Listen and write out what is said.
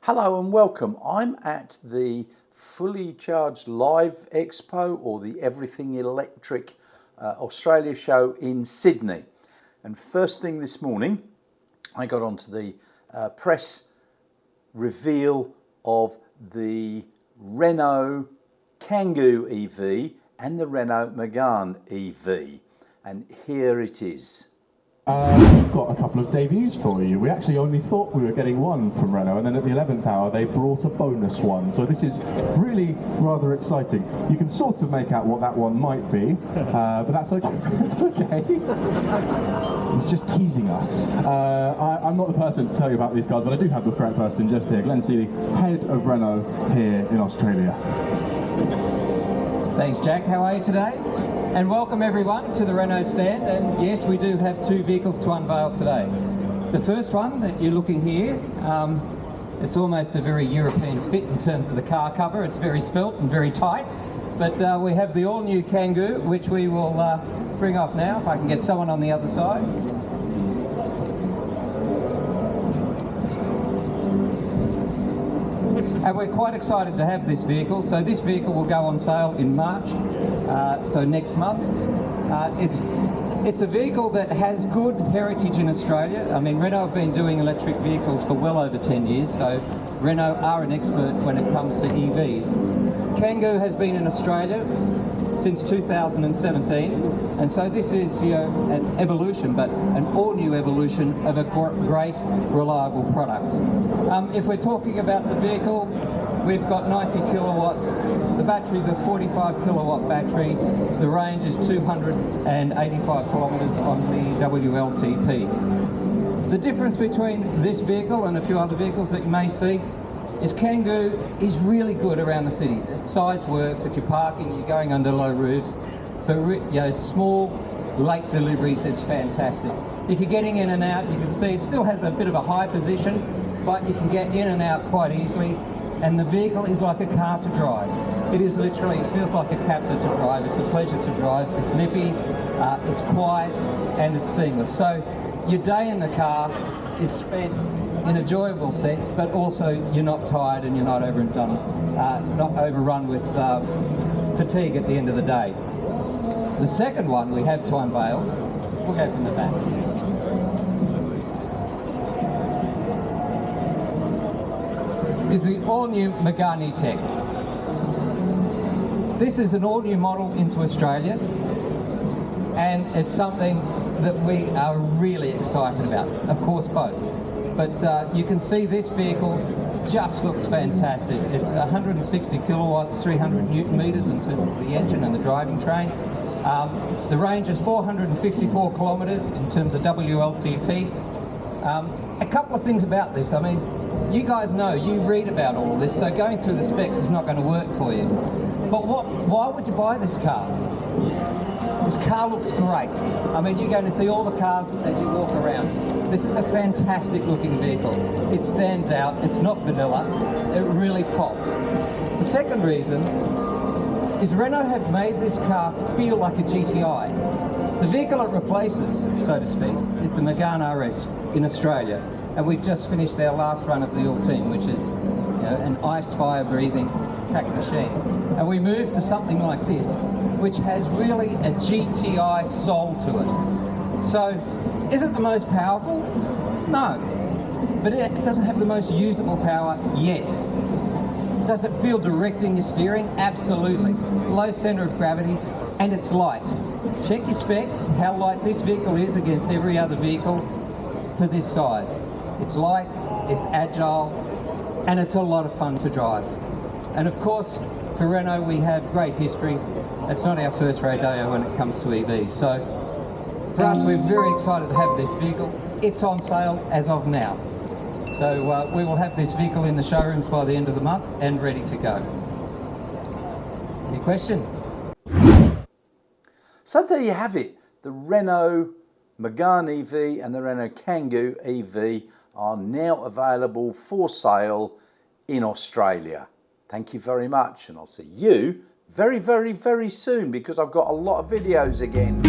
Hello and welcome. I'm at the Fully Charged Live Expo, or the Everything Electric Australia show in Sydney. And first thing this morning, I got onto the press reveal of the Renault Kango EV and the Renault Megane EV. And here it is. We've got a couple of debuts for you. We actually only thought we were getting one from Renault, and then at the 11th hour they brought a bonus one. So this is really rather exciting. You can sort of make out what that one might be, but that's okay. That's okay. It's just teasing us. I'm not the person to tell you about these cars, but I do have the correct person just here. Glenn Seeley, head of Renault here in Australia. Thanks, Jack. How are you today? And welcome everyone to the Renault stand. And yes, we do have two vehicles to unveil today. The first one that you're looking here, it's almost a very European fit in terms of the car cover. It's very svelte and very tight. But we have the all-new Kango, which we will bring off now, if I can get someone on the other side. And we're quite excited to have this vehicle. So this vehicle will go on sale in March, so next month. It's a vehicle that has good heritage in Australia. I mean, Renault have been doing electric vehicles for well over 10 years, so Renault are an expert when it comes to EVs. Kango has been in Australia since 2017, and so this is, you know, an evolution, but an all-new evolution of a great, reliable product. If we're talking about the vehicle, we've got 90 kilowatts. The battery's a 45 kilowatt battery. The range is 285 kilometres on the WLTP. The difference between this vehicle and a few other vehicles that you may see is Kango is really good around the city. The size works. If you're parking, you're going under low roofs. For small, late deliveries, it's fantastic. If you're getting in and out, you can see it still has a bit of a high position, but you can get in and out quite easily. And the vehicle is like a car to drive. It is literally, it feels like a captor to drive. It's a pleasure to drive. It's nippy, it's quiet, and it's seamless. So your day in the car is spent in a enjoyable sense, but also you're not tired and you're not not overrun with fatigue at the end of the day. The second one we have to unveil, we'll go from the back. Is the all-new Megane Tech. This is an all-new model into Australia, and it's something that we are really excited about. Of course, both. But you can see this vehicle just looks fantastic. It's 160 kilowatts, 300 newton meters in terms of the engine and the driving train. The range is 454 kilometers in terms of WLTP. A couple of things about this. I mean, you guys know, you read about all this, so going through the specs is not going to work for you. But why would you buy this car? This car looks great. I mean, you're going to see all the cars as you walk around. This is a fantastic looking vehicle. It stands out, it's not vanilla, it really pops. The second reason is Renault have made this car feel like a GTI. The vehicle it replaces, so to speak, is the Megane RS in Australia. And we've just finished our last run of the All-Team, which is, you know, an ice fire breathing track machine. And we moved to something like this, which has really a GTI soul to it. So, is it the most powerful? No. But it doesn't have the most usable power? Yes. Does it feel direct in your steering? Absolutely. Low centre of gravity, and it's light. Check your specs, how light this vehicle is against every other vehicle for this size. It's light, it's agile, and it's a lot of fun to drive. And of course, for Renault, we have great history. It's not our first rodeo when it comes to EVs. So for us, we're very excited to have this vehicle. It's on sale as of now. So we will have this vehicle in the showrooms by the end of the month and ready to go. Any questions? So there you have it. The Renault Megane EV and the Renault Kango EV are now available for sale in Australia. Thank you very much, and I'll see you very, very, very soon, because I've got a lot of videos again.